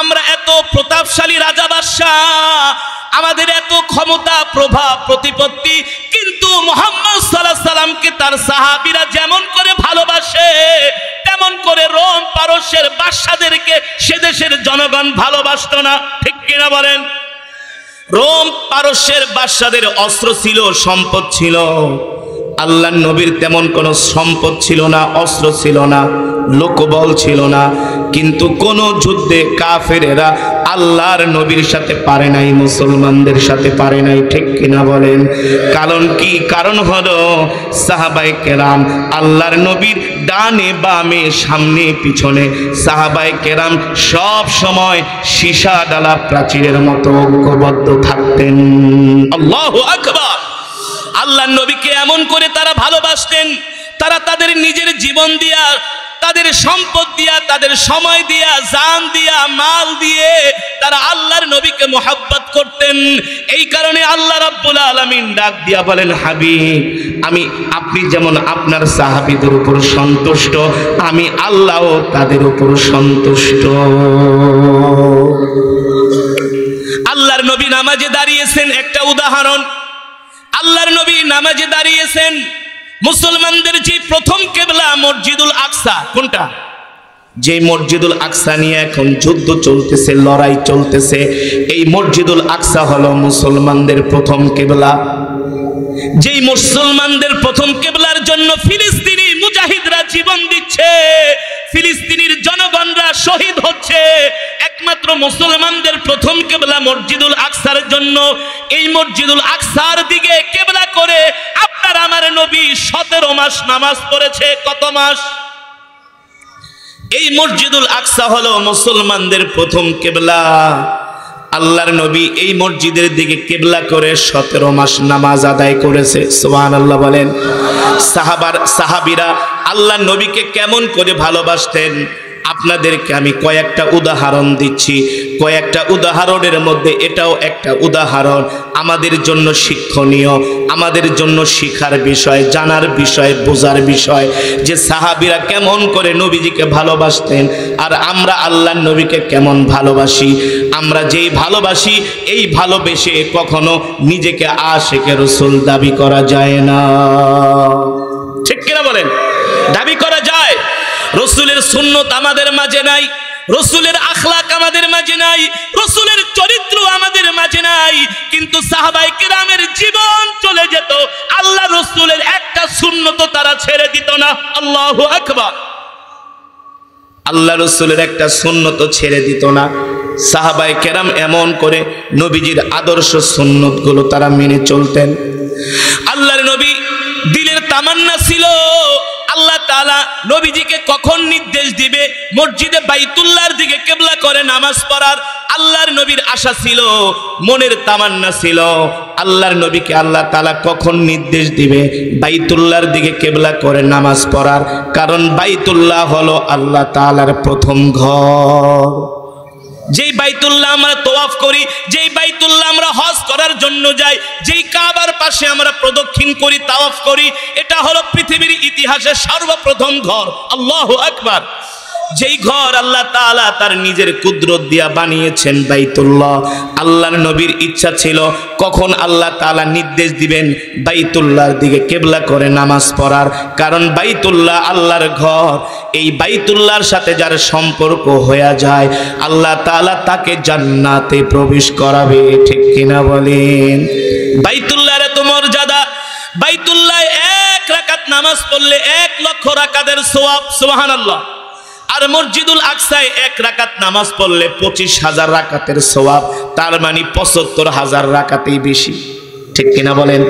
আমরা এত প্রতাপশালী রাজা বাদশাহ, আমাদের এত ক্ষমতা প্রভাব প্রতিপত্তি, কিন্তু মুহাম্মদ সাল্লাল্লাহু আলাইহি সাল্লামকে তার সাহাবীরা যেমন করে ভালোবাসে তেমন করে রোম পারস্যের বাদশাদেরকে সে দেশের জনগণ ভালোবাসতো না। ঠিক কিনা বলেন? রোম পারস্যের বাদশাদের অস্ত্র ছিল, সম্পদ ছিল, আল্লাহর নবীর তেমন কোনো সম্পদ ছিল না, অস্ত্র ছিল না, লোকবল ছিল না, কিন্তু কোন যুদ্ধে কাফেরেরা আল্লাহর নবীর সাথে পারে নাই, মুসলমানদের সাথে পারে নাই। ঠিক কিনা বলেন? কারণ কি? কারণ হলো সাহাবায়ে কেরাম আল্লাহর নবীর ডানে বামে সামনে পিছনে সাহাবায়ে কেরাম সব সময় সীসা ডালা প্রাচীরের মতো ঐক্যবদ্ধ থাকতেন। আল্লাহু আকবার। আল্লাহর নবীকে এমন করে তারা ভালোবাসতেন, তারা তাদের নিজের জীবন দিয়া, তাদের সম্পদ দিয়া, তাদের সময় দিয়া, জান দিয়া, মাল দিয়ে তারা আল্লাহর নবীকে মোহাব্বত করতেন। এই কারণে আল্লাহ রাব্বুল আলামিন ডাক দিয়া বলেন, হাবিব আপনি যেমন আপনার সাহাবীদের উপর সন্তুষ্ট, আমি আল্লাহও তাদের উপর সন্তুষ্ট। আল্লাহর নবী নামাজে দাঁড়িয়েছেন, একটা উদাহরণ। আল্লাহর নবী নামাজে দাঁড়িয়েছেন, মুসলমানদের যে প্রথম কিবলা মসজিদুল আকসা, কোনটা? যে মসজিদুল আকসা নিয়ে এখন যুদ্ধ চলতেছে, লড়াই চলতেছে, এই মসজিদুল আকসা হলো মুসলমানদের প্রথম কিবলা। যেই মুসলমানদের প্রথম কিবলার জন্য ফিলিস্তিনি মুজাহিদরা জীবন দিচ্ছে, ফিলিস্তিনির জনগণরা শহীদ হচ্ছে, একমাত্র মুসলমানদের প্রথম কিবলা মসজিদুল আকসার জন্য। এই মসজিদুল আকসার দিকে কিবলা করে আপনার আমার নবী 17 মাস নামাজ পড়েছে। কত মাস? এই মসজিদুল আকসা হলো মুসলমানদের প্রথম কিবলা। আল্লাহর নবী এই মসজিদের দিকে কিবলা করে 17 মাস নামাজ আদায় করেছে। সুবহানাল্লাহ বলেন। সাহাবীরা আল্লাহর নবীকে কেমন করে ভালোবাসতেন আপনাদেরকে আমি কয়েকটা উদাহরণ দিচ্ছি। কয়েকটা উদাহরণের মধ্যে এটাও একটা উদাহরণ, আমাদের জন্য শিক্ষণীয়, আমাদের জন্য শিখার বিষয়, জানার বিষয়, বোঝার বিষয়, যে সাহাবীরা কেমন করে নবীজিকে ভালোবাসতেন আর আমরা আল্লাহর নবীকে কেমন ভালোবাসি। আমরা যেই ভালোবাসি এই ভালোবেসে কখনো নিজেকে আশিকে রাসূল দাবি করা যায় না। ঠিক কিনা বলেন? দাবি করা যায়। রাসূলের সুন্নাত আমাদের মাঝে নাই, রাসূলের আখলাক আমাদের মাঝে নাই, রাসূলের চরিত্র আমাদের মাঝে নাই, কিন্তু সাহাবায়ে কেরামের জীবন চলে যেত, আল্লাহ রাসূলের একটা সুন্নাত তারা ছেড়ে দিত না। আল্লাহু আকবার। আল্লাহ রাসূলের একটা সুন্নাত ছেড়ে দিত না। সাহাবায়ে কেরাম এমন করে নবীজির আদর্শ সুন্নাতগুলো তারা মেনে চলতেন। আল্লাহর নবী দিলের তামান্না ছিল আল্লাহ তাআলা নবীজিকে কখন নির্দেশ দিবে মসজিদে বাইতুল্লাহর দিকে কিবলা করে নামাজ পড়ার। আল্লাহর নবীর আশা ছিল, মনের তামান্না ছিল, আল্লাহর নবীকে আল্লাহ তাআলা কখন নির্দেশ দিবে বাইতুল্লাহর দিকে কিবলা করে নামাজ পড়ার। কারণ বাইতুল্লাহ হলো আল্লাহ তাআলার প্রথম ঘর। যেই বাইতুল্লাহ আমরা তওয়াফ করি, যেই বাইতুল্লাহ আমরা হজ করার জন্য যাই, যেই কাবার পাশে আমরা প্রদক্ষিণ করি, তাওয়াফ করি, এটা হলো পৃথিবীর ইতিহাসের সর্বপ্রথম ঘর। আল্লাহু আকবার। যেই ঘর আল্লাহ তাআলা তার নিজের কুদরত দিয়া বানিয়েছেন বাইতুল্লাহ। আল্লাহর নবীর ইচ্ছা ছিল কখন আল্লাহ তাআলা নির্দেশ দিবেন বাইতুল্লাহর দিকে কিবলা করে নামাজ পড়ার। কারণ বাইতুল্লাহ আল্লাহর ঘর, এই বাইতুল্লাহর সাথে যার সম্পর্ক হয়ে যায় আল্লাহ তাআলা তাকে জান্নাতে প্রবেশ করাবে। ঠিক কিনা বলেন? বাইতুল্লাহর এত মর্যাদা, বাইতুল্লাহ 1 রাকাত নামাজ পড়লে 1 লক্ষ রাকাতের সওয়াব। সুবহানাল্লাহ। আর মসজিদুল আকসায় 1 রাকাত নামাজ পড়লে 25,000 রাকাতের সওয়াব, তার মানে 75,000 রাকাতেই বেশি। ঠিক কিনা বলেন?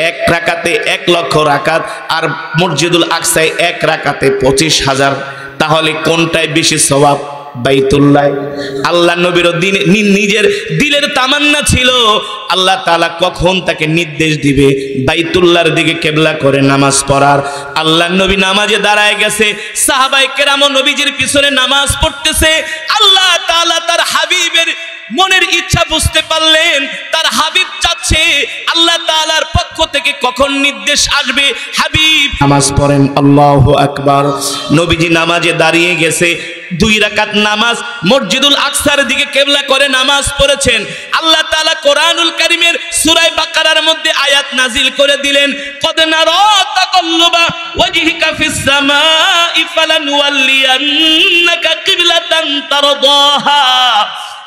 1 রাকাতে 1 লক্ষ রাকাত আর মসজিদুল আকসায় 1 রাকাতে 25,000, তাহলে কোনটায় বেশি সওয়াব? বাইতুল্লাহ। আল্লাহ নবীর নিজের দিলের তামান্না ছিল আল্লাহ তাআলা কখন তাকে নির্দেশ দিবে বাইতুল্লাহর দিকে কিবলা করে নামাজ পড়ার। আল্লাহ নবী নামাজে দাঁড়ায় গেছে, সাহাবায়ে কেরাম নবীজির পিছনে নামাজ পড়তেছে। আল্লাহ তাআলা তার হাবিবের মনের ইচ্ছা বুঝতে পারলেন, তার হাবিব চাচ্ছে আল্লাহ তাআলার পক্ষ থেকে কখন নির্দেশ আসবে হাবিব নামাজ পড়েন। আল্লাহু আকবার। নবীজি নামাজে দাঁড়িয়ে গেছে, 2 রাকাত নামাজ মসজিদুল আকসার দিকে কিবলা করে নামাজ পড়েছেন। আল্লাহ তাআলা কোরআনুল কারীমের সূরা বাকারার মধ্যে আয়াত নাজিল করে দিলেন, কদ নারা তাকাল্লুবা ওয়াজহিকা ফিস সামাই ফালানুওয়াল্লিয়ান্নাকা কিবলাতান তারদাহা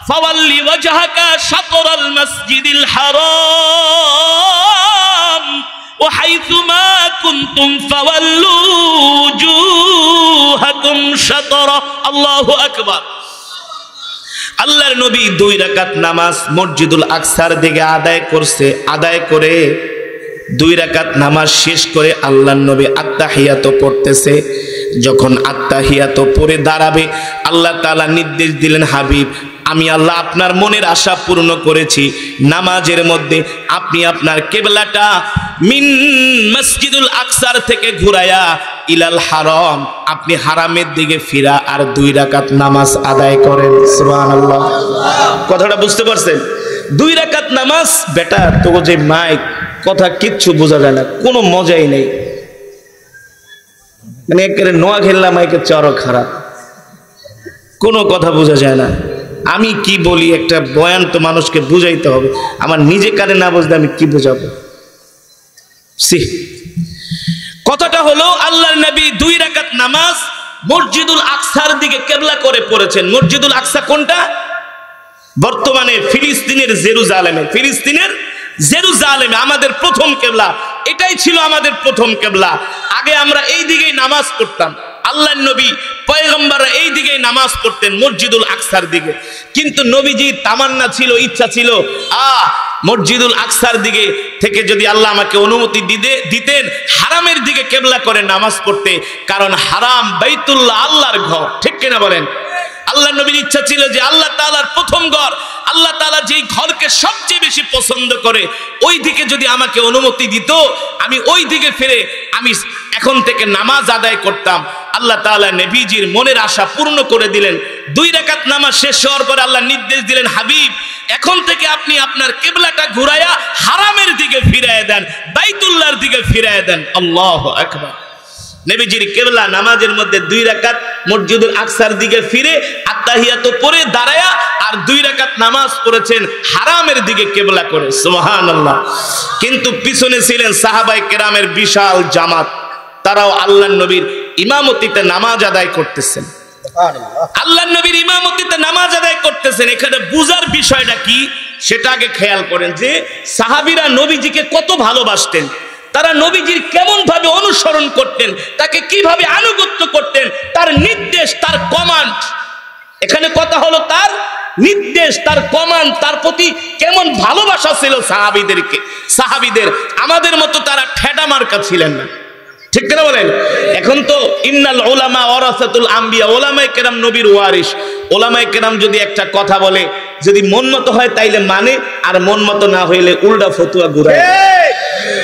ফাওয়াল্লি ওয়াজহাকা শাতরাল মাসজিদিল হারাম ওয়া হাইথুমা কুনতুম ফাওয়াল্লু উজুহাকুম শাতরা। আল্লাহু আকবার। আল্লাহর নবী 2 রাকাত নামাজ মসজিদুল আকসার দিকে আদায় করছে। আদায় করে 2 রাকাত নামাজ শেষ করে আল্লাহর নবী আত্তাহিয়াত পড়তেছে। যখন আত্তাহিয়াত পড়ে দাঁড়াবে, আল্লাহ তাআলা নির্দেশ দিলেন, হাবিব আমি আল্লাহ আপনার মনের আশা পূর্ণ করেছি। নামাজের মধ্যে আপনি আপনার কিবলাটা মিন মসজিদুল আকসার থেকে ঘুরায়া ইলাল হারাম, আপনি হারামের দিকে ফিরা আর 2 রাকাত নামাজ আদায় করেন। সুবহানাল্লাহ। কথাটা বুঝতে পারছেন? 2 রাকাত নামাজ বেটা, তো যে মাইক কথা কিচ্ছু বোঝা যায় না, কোনো মজাই নেই। মানে একেবারে নোয়া খেললাম মাইকের চারও খারাপ, কোনো কথা বোঝা যায় না। আমি কি বলি, একটা বয়ান তো মানুষকে বুঝাইতে হবে, আমার নিজে কানে না বুঝলে আমি কি বুঝাবো? কথাটা হলো আল্লাহর নবী 2 রাকাত নামাজ মসজিদুল আকসার দিকে কিবলা করে পড়েছেন। মসজিদুল আকসা কোনটা? বর্তমানে ফিলিস্তিনের জেরুজালেমে। ফিলিস্তিনের জেরুজালেমে আমাদের প্রথম কিবলা, এটাই ছিল আমাদের প্রথম কিবলা। আগে আমরা এই দিকেই নামাজ পড়তাম, আল্লাহর নবী পয়গম্বররা এই দিকেই নামাজ পড়তেন, মসজিদুল আকসার দিকে। কিন্তু নবীজির তামান্না ছিল, ইচ্ছা ছিল, মসজিদুল আকসার দিকে থেকে যদি আল্লাহ আমাকে অনুমতি দিতেন হারামের দিকে কিবলা করে নামাজ পড়তে, কারণ হারাম বাইতুল্লাহ আল্লাহর ঘর, ঠিক কিনা বলেন? আল্লাহ নবীর ইচ্ছা ছিল যে আল্লাহ তাআলার প্রথম ঘর, আল্লাহ তাআলা যেই ঘরকে সবচেয়ে বেশি পছন্দ করে, ওই দিকে যদি আমাকে অনুমতি দিত আমি ওই দিকে ফিরে আমি এখন থেকে নামাজ আদায় করতাম। আল্লাহ তাআলা নবীজির মনের আশা পূর্ণ করে দিলেন। 2 রাকাত নামাজ শেষ হওয়ার পর আল্লাহ নির্দেশ দিলেন, হাবিব এখন থেকে আপনি আপনার কিবলাটা ঘুরায়া হারামের দিকে ফিরায় দেন, বাইতুল্লাহর দিকে ফিরায় দেন। আল্লাহু আকবার। নবীজির কিবলা নামাজের মধ্যে 2 রাকাত মসজিদুল আকসার দিকে ফিরে আত্তাহিয়াত পড়ে দাঁড়ায়া আর 2 রাকাত নামাজ পড়েছেন হারামের দিকে কিবলা করে। সুবহানাল্লাহ। কিন্তু পিছনে ছিলেন সাহাবায়ে কেরামের বিশাল জামাত, তারাও আল্লাহর নবীর ইমামতিতে নামাজ আদায় করতেছেন। আল্লাহর নবীর ইমামতিতে নামাজ আদায় করতেছেন। এখানে বুঝার বিষয়টা কি সেটা আগে খেয়াল করেন যে সাহাবীরা নবীজিকে কত ভালোবাসতেন, তারা নবীজির কেমন ভাবে অনুসরণ করতেন, তাকে কিভাবে আনুগত্য করতেন, তার নির্দেশ, তার কমান্ড। এখানে কথা হলো তার নির্দেশ, তার কমান্ড, তার প্রতি কেমন ভালোবাসা ছিল সাহাবীদের। আমাদের মতো তারা ঠেডা মার্কা ছিলেন না, ঠিক কিনা বলেন? এখন তো ইন্নাল উলামা ওয়ারাসাতুল আম্বিয়া, ওলামায়ে কেরাম নবীর ওয়ারিস। ওলামায়ে কেরাম যদি একটা কথা বলে, যদি মন মতো হয় তাইলে মানে, আর মন মতো না হইলে উল্টা ফতুয়া ঘুরায়।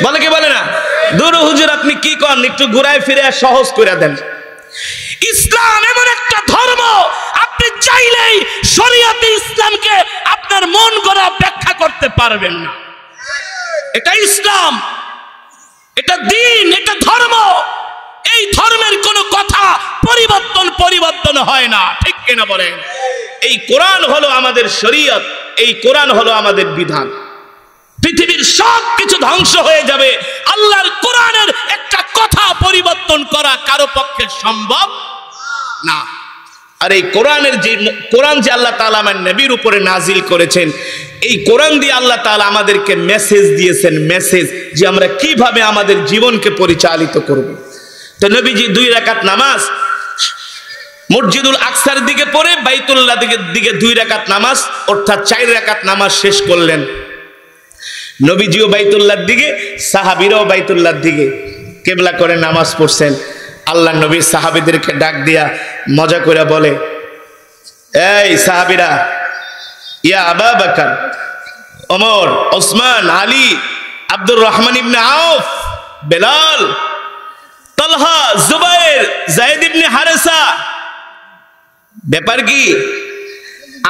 বলে কি বলে না? দূর হুজুর আপনি কি করেন, একটু ঘুরায় ফিরে সহজ করে দেন। ইসলাম এমন একটা ধর্ম, আপনি চাইলেই শরীয়তে ইসলামকে আপনার মন গড়া ব্যাখ্যা করতে পারবেন না। এটা ইসলাম, এটা দ্বীন, এটা ধর্ম। এই ধর্মের কোনো কথা পরিবর্তন হয় না, ঠিক কিনা বলেন? এই কোরআন হলো আমাদের শরীয়ত, এই কোরআন হলো আমাদের বিধান। পৃথিবীর সব কিছু ধ্বংস হয়ে যাবে, আল্লাহর কোরআনের একটা কথা পরিবর্তন করা কারো পক্ষে সম্ভব না। আর এই কোরআন যে আল্লাহ তাআলা আমার নবীর উপরে নাজিল করেছেন, এই কোরআন দিয়ে আল্লাহ তাআলা আমাদেরকে মেসেজ দিয়েছেন, মেসেজ যে আমরা কিভাবে আমাদের জীবনকে পরিচালিত করব। তো নবীজি 2 রাকাত নামাজ মসজিদুল আকসার দিকে পড়ে বাইতুল্লাহ দিকে 2 রাকাত নামাজ, অর্থাৎ 4 রাকাত নামাজ শেষ করলেন। নবীজিও বাইতুল্লাহর দিকে, সাহাবীরাও বাইতুল্লাহর দিকে কিবলা করে নামাজ পড়ছেন। আল্লাহ নবী সাহাবীদেরকে ডাক দিয়া মজা করে বলে, এই সাহাবীরা, ইয়া আবু বকর, ওমর, ওসমান, আলী, আব্দুর রহমান ইবনে আউফ, বেলাল, তালহা, জুবাইর, যায়েদ ইবনে হারেসা, ব্যাপার কি?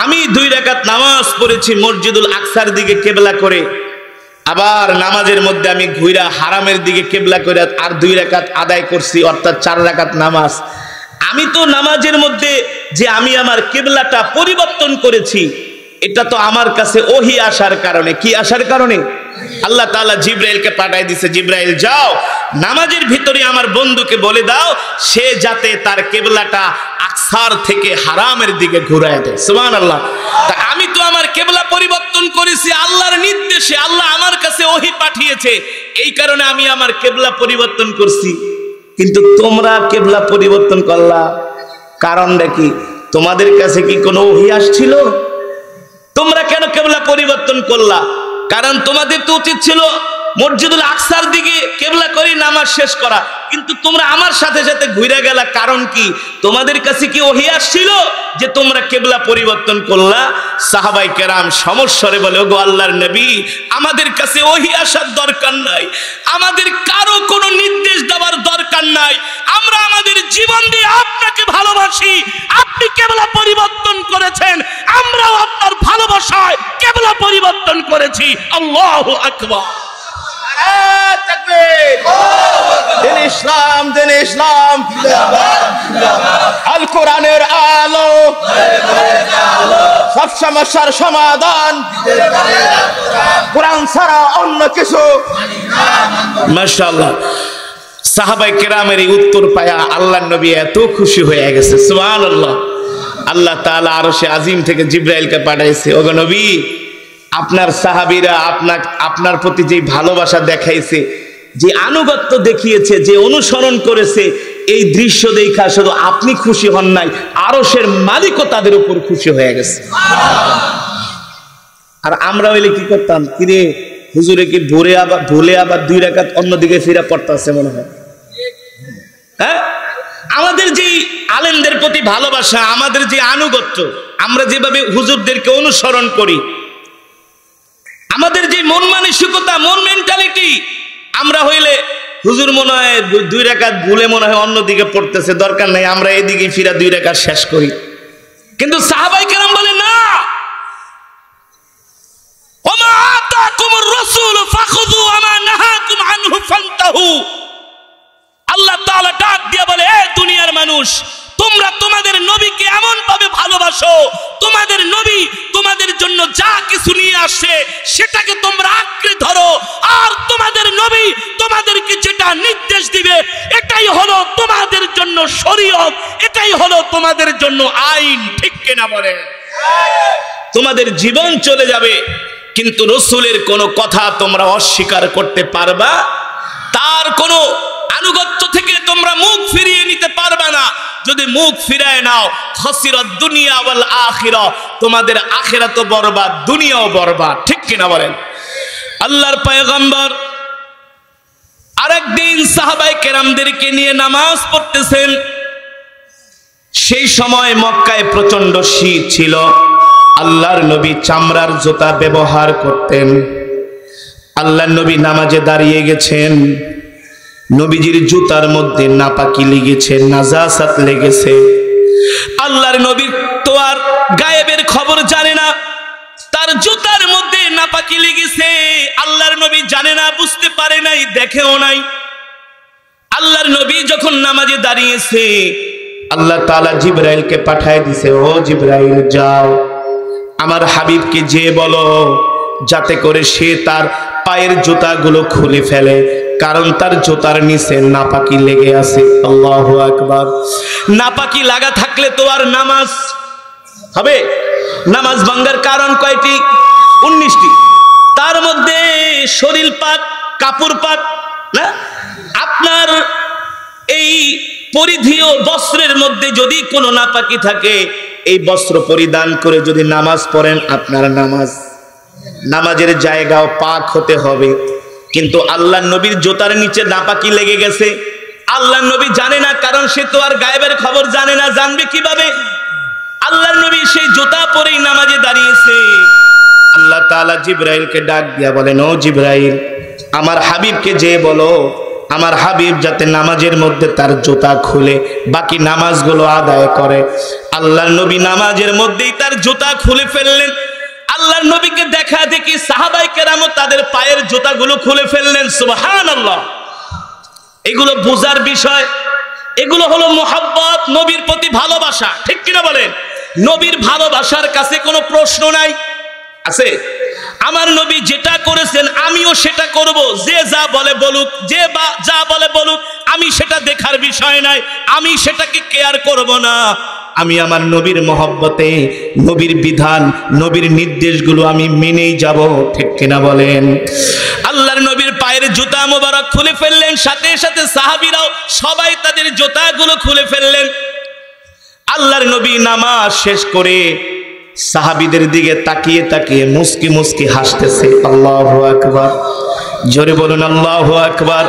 আমি 2 রাকাত নামাজ পড়েছি মসজিদুল আকসার দিকে কিবলা করে, আবার নামাজের মধ্যে আমি ঘুরা হারামের দিকে কেবলা করে আর 2 রাকাত আদায় করছি, অর্থাৎ 4 রাকাত নামাজ। আমি তো নামাজের মধ্যে যে আমি আমার কেবলাটা পরিবর্তন করেছি, এটা তো আমার কাছে ওহী আসার কারণে। কি আসার কারণে? আল্লাহ তাআলা জিবরাইলকে পাঠায় দিয়েছে, জিবরাইল যাও নামাজের ভিতরে আমার বন্ধুকে বলে দাও সে যাতে তার কেবলাটা আকসার থেকে হারামের দিকে ঘুরায় দেয়। সুবহানাল্লাহ। তা আমি তো আমার কেবলা পরিবর্তন করেছি আল্লাহর নির্দেশে, আল্লাহ আমার কাছে ওহী পাঠিয়েছে, এই কারণে আমি আমার কেবলা পরিবর্তন করছি। কিন্তু তোমরা কেবলা পরিবর্তন করলা, কারণটা কি? তোমাদের কাছে কি কোনো ওহী আসছিল? তোমরা কেন কেবলা পরিবর্তন করলা? কারণ তোমাদের তো উচিত ছিল মসজিদুল আকসার দিকে কেবলা করে নামাজ শেষ করা, কিন্তু তোমরা আমার সাথে সাথে ঘুরে গেলা। কারণ কি? তোমাদের কাছে কি ওহী আসছিল যে তোমরা কেবলা পরিবর্তন করলা? সাহাবায়ে কেরাম সমস্বরে বলে, ওগো আল্লাহর নবী, আমাদের কাছে ওহী আসার দরকার নাই, আমাদের কারো কোনো নির্দেশ দেওয়ার দরকার নাই, আমরা আমাদের জীবন দিয়ে আপনাকে ভালোবাসি, আপনি কেবলা পরিবর্তন করেছেন, আমরাও আপনার ভালোবাসায় কেবলা পরিবর্তন করেছি। আল্লাহু আকবার। দিন ইসলাম, দিন ইসলাম, আল কোরআনের আলো, সব সমস্যার সমাধান, কোরআন ছাড়া অন্য কিছু। মাশাআল্লাহ। সাহাবায়ে কেরামের এই উত্তর পায়া আল্লাহর নবী এত খুশি হয়ে গেছে, সুবহানাল্লাহ। আল্লাহ তাআলা আরশে আজিম থেকে জিবরাইলকে পাঠাইছে, ওগো নবী, আপনার সাহাবীরা আপনার প্রতি যে ভালোবাসা দেখাইছে, যে আনুগত্য দেখিয়েছে, যে অনুসরণ করেছে, এই দৃশ্য দেখা শুধু আপনি খুশি হন নাই, আরশের মালিকও তাদের উপর খুশি হয়ে গেছে। আর আমরা হইলে কি করতাম? কিরে হুজুরে কি ভুলে আবার 2 রাকাত অন্যদিকে ফিরে পড়তাছে মনে হয়। হ্যাঁ, আমাদের যে আলেমদের প্রতি ভালোবাসা, আমাদের যে আনুগত্য, আমরা যেভাবে হুজুরদেরকে অনুসরণ করি, আমাদের যে মন মানসিকতা, মন মেন্টালিটি, আমরা হইলে হুজুর মনে হয় 2 রাকাত ভুলে মনে হয় অন্যদিকে পড়তেছে, দরকার নাই, আমরা এদিকে ফিরা 2 রাকাত শেষ করি। কিন্তু সাহাবায়ে কেরাম বলে না, ওমা আতাকুমুর রাসূল ফাখুযু ওয়া মা নাহাকুম আনহু ফান্তাহু। আল্লাহ তাআলা ডাক দিয়ে বলে, এ দুনিয়ার মানুষ, তোমরা তোমাদের নবীকে এমন ভাবে ভালোবাসো, তোমাদের নবী তোমাদের জন্য যা কিছু নিয়ে আসে সেটাকে তোমরা আঁকড়ে ধরো, আর তোমাদের নবী তোমাদেরকে যেটা নির্দেশ দিবে এটাই হলো তোমাদের জন্য শরীয়ত, এটাই হলো তোমাদের জন্য আইন। ঠিক কিনা বলেন? তোমাদের জীবন চলে যাবে, কিন্তু রাসূলের কোনো কথা তোমরা অস্বীকার করতে পারবা, তার কোনো আনুগত্য থেকে তোমরা মুখ ফিরিয়ে নিতে পারবে না। যদি মুখ ফিরায় নাও, খাসিরাত দুনিয়া ওয়াল আখিরা, তোমাদের আখিরাতও বরবাদ, দুনিয়াও বরবাদ। ঠিক কিনা বলেন? আল্লাহর পয়গম্বর আরেকদিন সাহাবায়ে কেরামদেরকে নিয়ে নামাজ পড়তেছেন। সেই সময় মক্কায় প্রচন্ড শীত ছিল। আল্লাহর নবী চামড়ার জুতা ব্যবহার করতেন। আল্লাহর নবী নামাজে দাঁড়িয়ে গেছেন, নবীজির জুতার মধ্যে নাপাকি লেগেছে, নাজাসাত লেগেছে। আল্লাহর নবী তো আর গায়েবের খবর জানে না, তার জুতার মধ্যে নাপাকি লেগেছে আল্লাহর নবী জানে না, বুঝতে পারে নাই, দেখেও নাই। আল্লাহর নবী যখন নামাজে দাঁড়িয়েছে, আল্লাহ তাআলা জিবরাইলকে পাঠায় দিছে, ও জিবরাইল যাও আমার হাবিবকে যে বলো যাতে করে সে তার পায়ের জুতাগুলো খুলে ফেলে, কারণ তার জুতার নিচে নাপাকি লেগে আছে। আল্লাহু আকবার। নাপাকি লাগা থাকলে তো আর নামাজ হবে? নামাজ ভাঙ্গার কারণ কয়টি? 19টি। তার মধ্যে শরীর পাক, কাপড় পাক, না? আপনার এই পরিধেয় বস্ত্রের মধ্যে যদি কোনো নাপাকি থাকে, এই বস্ত্র পরিধান করে যদি নামাজ পড়েন, আপনার নামাজের জায়গাও পাক হতে হবে। কিন্তু আল্লাহ নবীর জুতার নিচে নাপাকি লেগে গেছে, আল্লাহ নবী জানে না, কারণ সে তো আর গায়েবের খবর জানে না, জানবে কিভাবে? আল্লাহ নবী সেই জুতা পরেই নামাজে দাঁড়িয়েছে। আল্লাহ তাআলা জিবরাইলকে ডাক দিয়া বলেন, ও জিবরাইল, আমার হাবিবকে যে বলো আমার হাবিব যাতে নামাজের মধ্যে তার জুতা খুলে বাকি নামাজগুলো আদায় করে। আল্লাহ নবী নামাজের মধ্যেই তার জুতা খুলে ফেললেন। আল্লাহ আল্লাহর নবীকে দেখা দেখি সাহাবায়ে কেরামও তাদের পায়ের জুতাগুলো খুলে ফেললেন। সুবহানাল্লাহ। এগুলো বোঝার বিষয়, এগুলো হলো মুহাব্বত, নবীর প্রতি ভালোবাসা। ঠিক কিনা বলেন? নবীর ভালোবাসার কাছে কোনো প্রশ্ন নাই, আছে? আমার নবী যেটা করেছেন আমিও সেটা করব, যে যা বলে বলুক, যে যা বলে বলুক, আমি সেটা দেখার বিষয় নাই, আমি সেটাকে কেয়ার করব না। আমি আমার নবীর মহব্বতে নবীর বিধান, নবীর নির্দেশগুলো আমি মেনেই যাব। ঠিক কিনা বলেন? আল্লাহর নবীর পায়ের জুতা মোবারক খুলে ফেললেন, সাথে সাথে সাহাবীরাও সবাই তাদের জুতাগুলো খুলে ফেললেন। আল্লাহর নবী নামাজ শেষ করে সাহাবীদের দিকে তাকিয়ে তাকিয়ে মুস্কি মুস্কি হাসতেছে। আল্লাহু আকবার। জোরে বলুন আল্লাহু আকবার।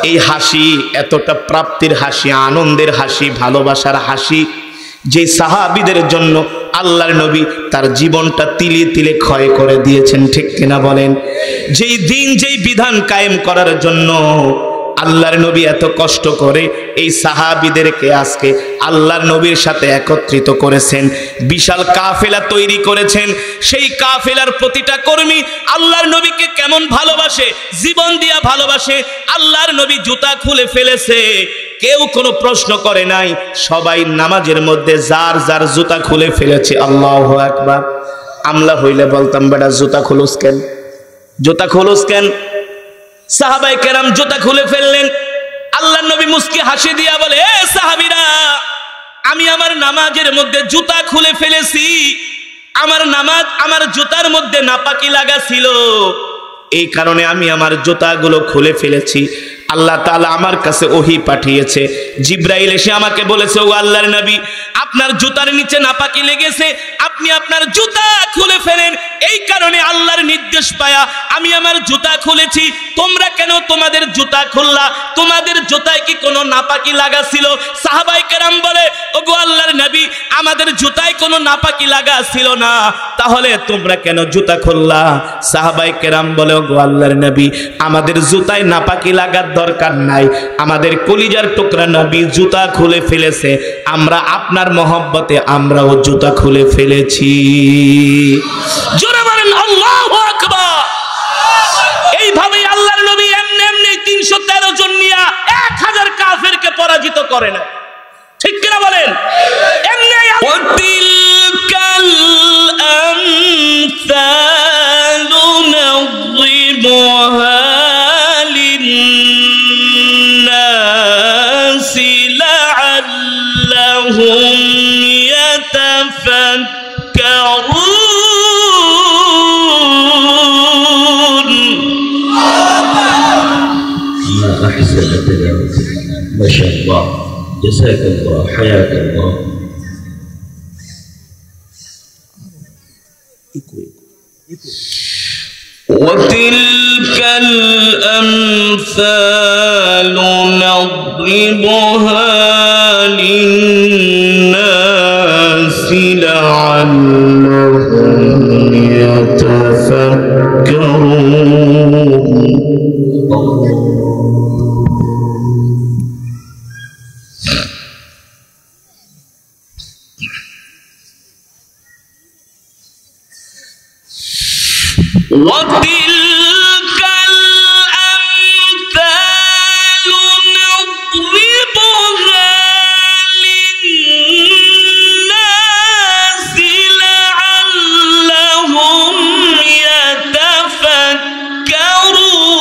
এই হাসি এতটা প্রাপ্তির হাসি, আনন্দের হাসি, ভালোবাসার হাসি, যে সাহাবীদের জন্য আল্লাহর নবী তার জীবনটা তিলে তিলে ক্ষয় করে দিয়েছেন। ঠিক কিনা বলেন? যেই দিন, যেই বিধান কায়েম করার জন্য আল্লাহর নবী এত কষ্ট করে এই সাহাবীদেরকে আজকে আল্লাহর নবীর সাথে একত্রিত করেছেন, বিশাল কাফেলা তৈরি করেছেন। সেই কাফেলার প্রতিটা কর্মী আল্লাহর নবীকে কেমন ভালোবাসে, জীবন দিয়া ভালোবাসে। আল্লাহর নবী জুতা খুলে ফেলেছে, কেউ কোনো প্রশ্ন করে নাই, সবাই নামাজের মধ্যে যার যার জুতা খুলে ফেলেছে। আল্লাহু আকবার। আমলা হইলে বলতাম, বেটা জুতা খুলুস কেন, জুতা খুলুস কেন? সাহাবায়ে কেরাম জুতা খুলে ফেললেন। আল্লাহর নবী মুস্কি হাসি দিয়া বলে, এ সাহাবীরা, আমি আমার নামাজের মধ্যে জুতা খুলে ফেলেছি। আমার নামাজ, আমার জুতার মধ্যে নাপাকি লাগা ছিল, এই কারণে আমি আমার জুতাগুলো খুলে ফেলেছি। আল্লাহ তাআলা আমার কাছে ওহী পাঠিয়েছে। জিবরাইল এসে আমাকে বলেছে, ও আল্লাহর নবী, আপনার জুতার নিচে নাপাকি লেগেছে, আপনি আপনার জুতা খুলে ফেলেন। এই কারণে আল্লাহর নির্দেশ পায়া আমি আমার জুতা খুলেছি। তোমরা কেন তোমাদের জুতা খুললা? তোমাদের জুতায় কি কোনো নাপাকি লাগা ছিল? সাহাবায়ে কেরাম বলে, ওগো আল্লাহর নবী, আমাদের জুতায় কোনো নাপাকি লাগা ছিল না, তাহলে তোমরা কেন জুতা খুললা? সাহাবায়ে কেরাম বলে, ওগো আল্লাহর নবী, আমাদের জুতায় নাপাকি লাগার দরকার নাই, আমাদের কলিজার টুকরা নবী জুতা খুলে ফেলেছে, আমরা আপনার মহব্বতে আমরাও জুতা খুলে ফেলেছি। জোরে বলেন আল্লাহু আকবার। এইভাবেই আল্লাহর নবী এমনি এমনি 313 জন নিয়ে 1000 কাফেরকে পরাজিত করে না। ঠিক কিনা বলেন? এমনি ওয়াতিলকাল আমসালু নাযরিবুহা লিন্নাসি লাআল্লাহুম ইয়াতাফাক্কারুন। ما أحسن تلاوتك، ما شاء الله، جزاك الله، حياك الله. وتلك الأمثال نضربها للناس لعلهم يتفكرون. وتلك الأمثال نضربها للناس لعلهم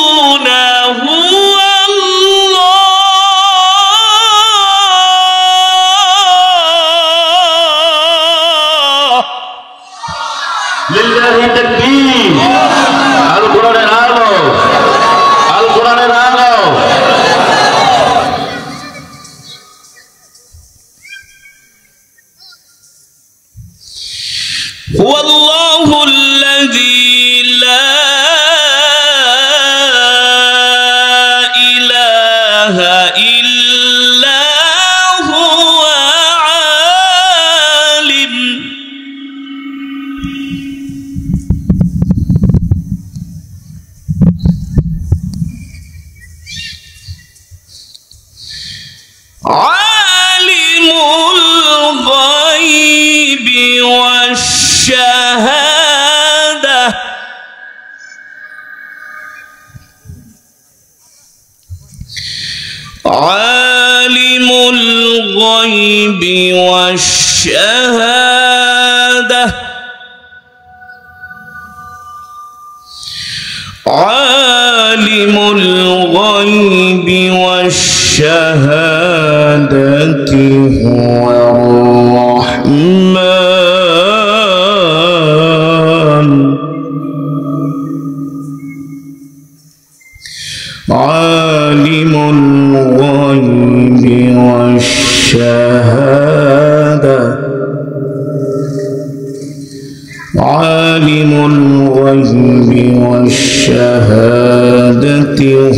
يتفكرون. هو الله. لله تكبير. القرآن আলো, القرآن আলো। هو الله الذي لا إله إلا هو عالم. عالم الغيب والشهادة عالم الغيب والشهادة عالم الغيب والشهادة هو الرحمن عالم الغيب والشهادة عالم الغيب والشهادة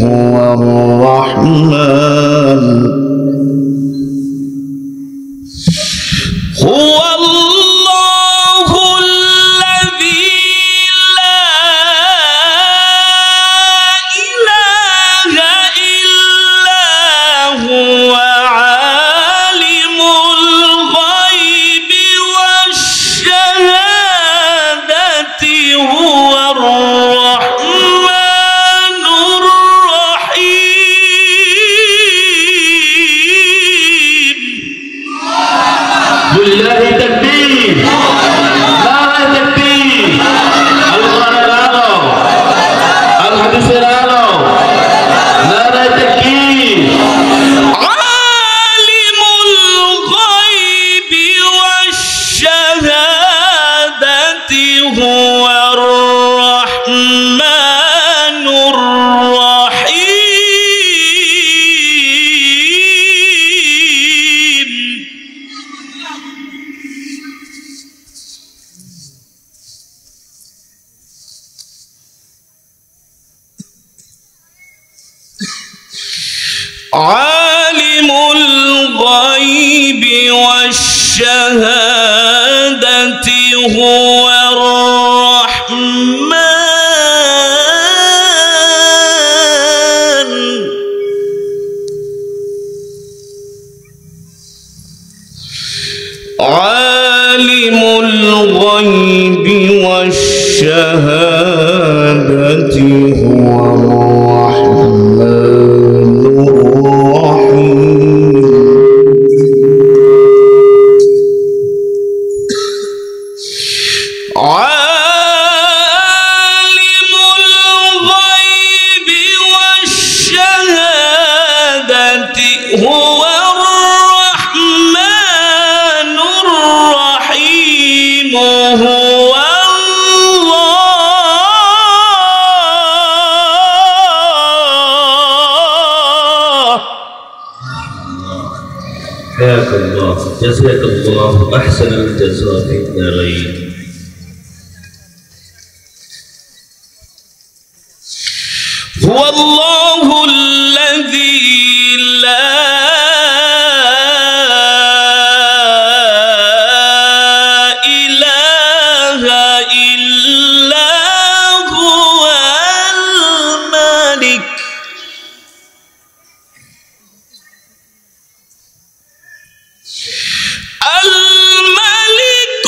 هو الرحمن هو الله الذي لا إله إلا هو عالم الغيب والشهادة هو الرحمن الرحيم لله تكبير نعرة تكبير القرآن العظيم الحديث العظيم نعرة تكبير عالم الغيب والشهادة هو الرحمن الرحيم عالم الغيب والشهادة هو الرحمن عالم الغيب والشهادة هو الرحمن الرحيم عالم الغيب والشهادة هو الرحمن الرحيم هو الله حياك الله جزاك الله أحسن الجزاء في الدارين هو الله الذي لا إله إلا هو الملك الملك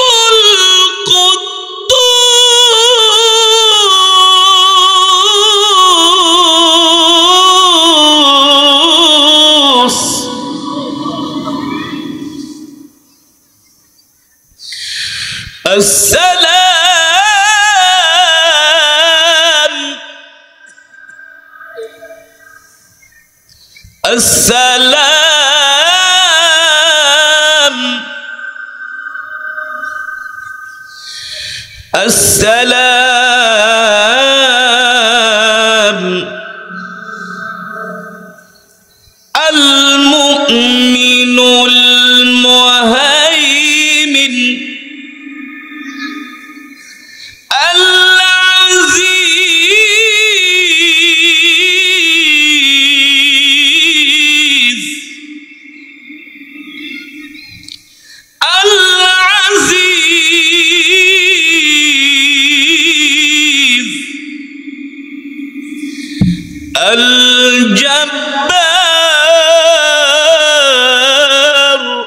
القدوس السلام المؤمن المهيمن العزيز الجبار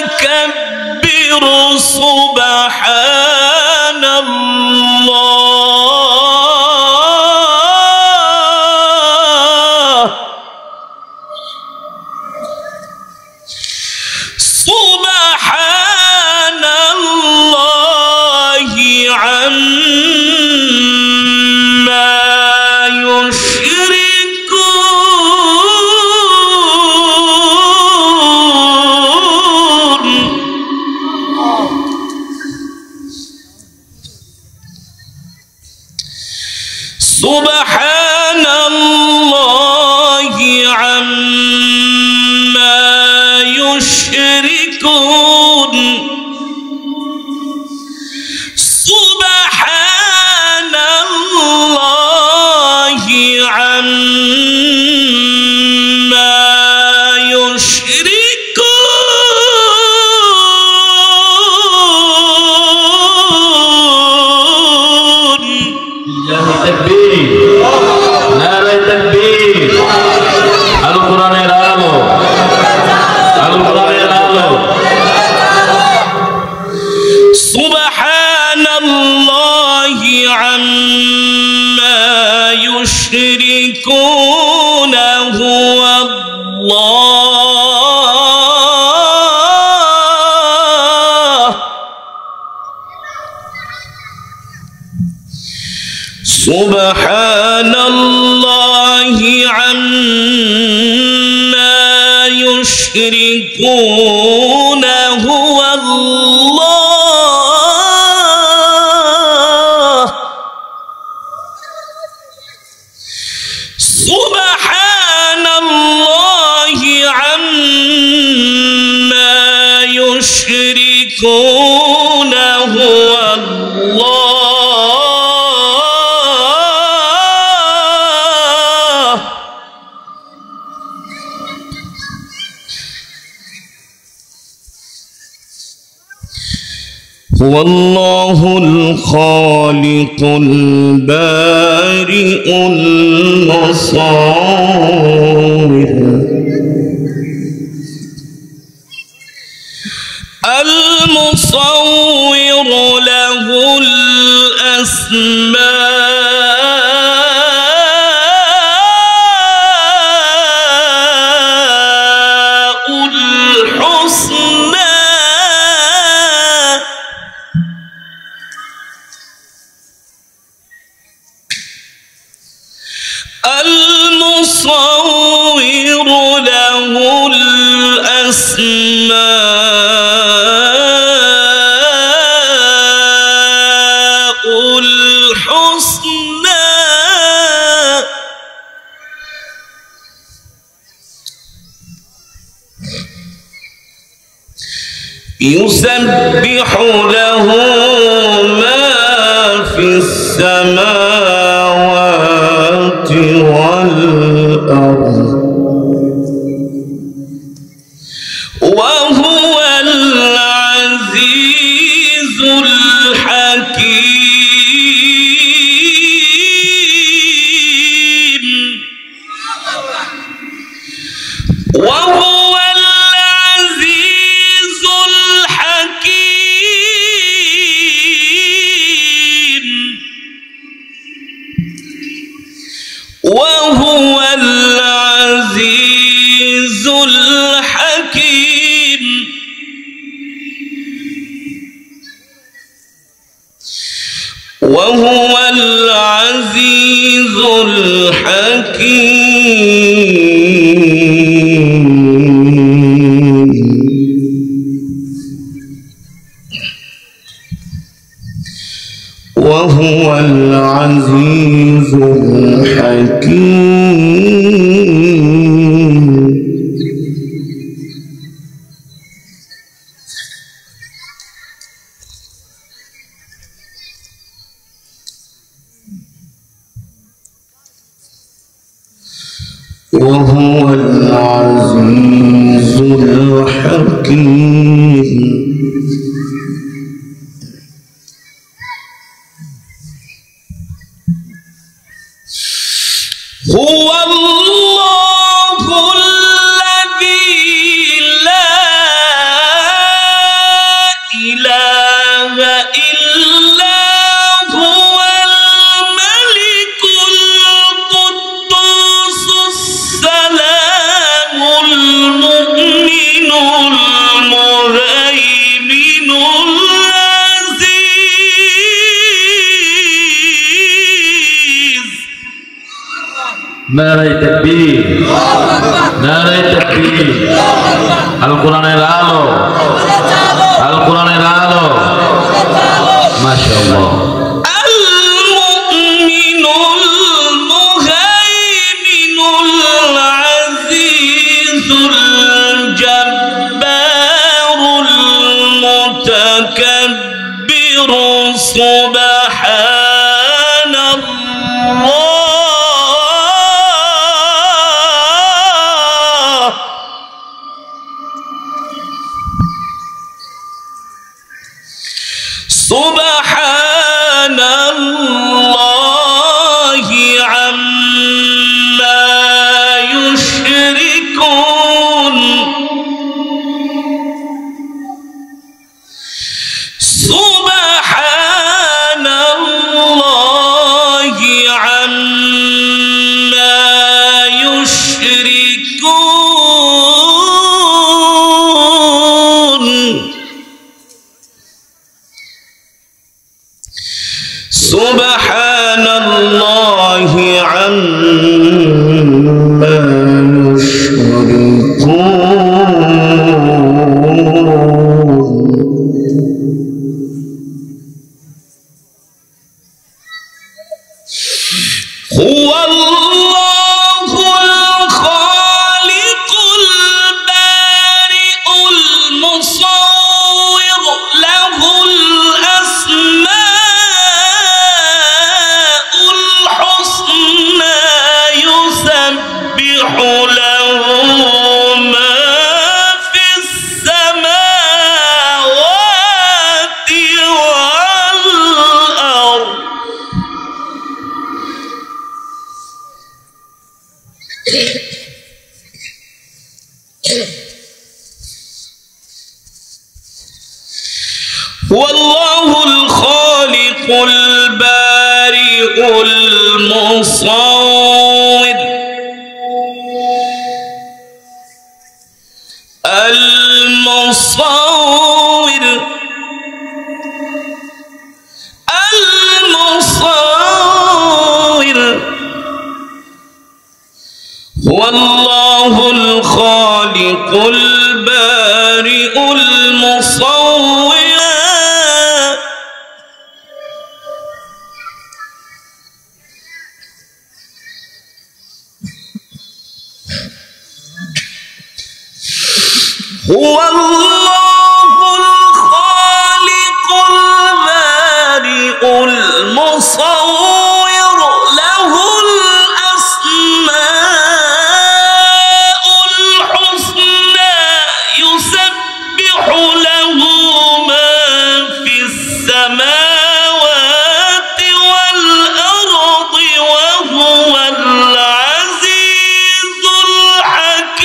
المتكبر سبحان الله সুবহানাল্লাহি আম্মা ইউশরিকুন সুবহানাল্লাহি আম্মা ইউশরিকুন তাকবীর নারে তাকবীর আল কোরআনের আলো আল কোরআনের আলো সুবহানাল্লাহি আম্মা ইউশরিকুন হুয়াল্লাহ সুবহানাল্লাহি আম্মা ইউশরিকুন হুয়াল্লাহ সুবহানাল্লাহি আম্মা ইউশরিকুন হুয়াল্লাহ هو الله الخالق البارئ المصور المصور له الأسماء الحسنى المصور له الأسماء الحسنى يسبح له ما في السماوات والأرض وهو العزيز الحكيم وهو العزيز الحكيم وهو العزيز الحكيم وهو العزيز الحكيم وهو العزيز الحكيم وهو العزيز الحكيم هو الله الذي لا إله إلا هو الملك القدوس السلام المؤمن المهيمن العزيز নারে তাকবীর নারে তাকবীর আল কোরআনের আলো আল কোরআনের আলো মাশাআল্লাহ المؤمن سبحان الله عما يشركون سبحان الله عما يشركون سبحان الله عما يشركون هو الله الخالق البارئ المصور له الأسماء الحسنى يسبح له ما في السماوات والأرض هو الله الخالق البارئ المصور هو الله الخالق البارئ المصور هو الله الخالق البارئ المصور له الأسماء الحسنى يسبح له ما في السماوات والأرض وهو العزيز الحكيم.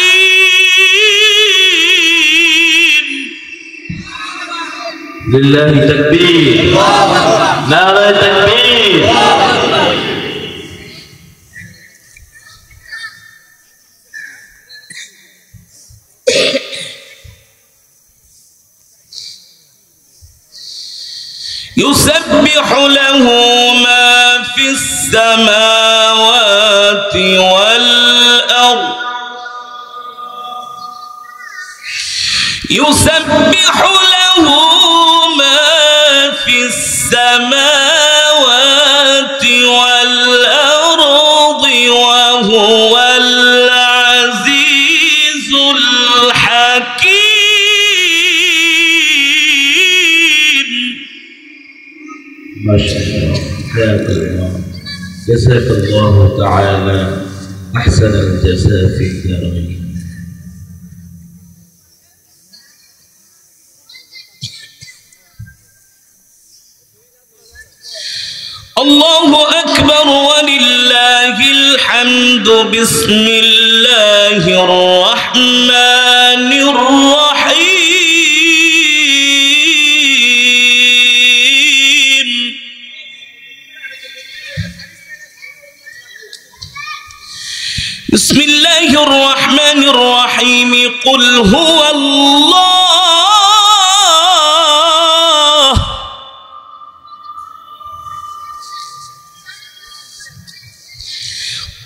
لله تكبير، نعرة تكبير. يسبح له ما في السماوات والأرض يسبح له ما في السماوات والأرض وهو العزيز الحكيم. ما شاء الله، حياك الله، جزاك الله تعالى أحسن الجزاء في الدارين. الله أكبر ولله الحمد. بسم الله الرحمن الرحيم. بسم الله الرحمن الرحيم. قل هو الله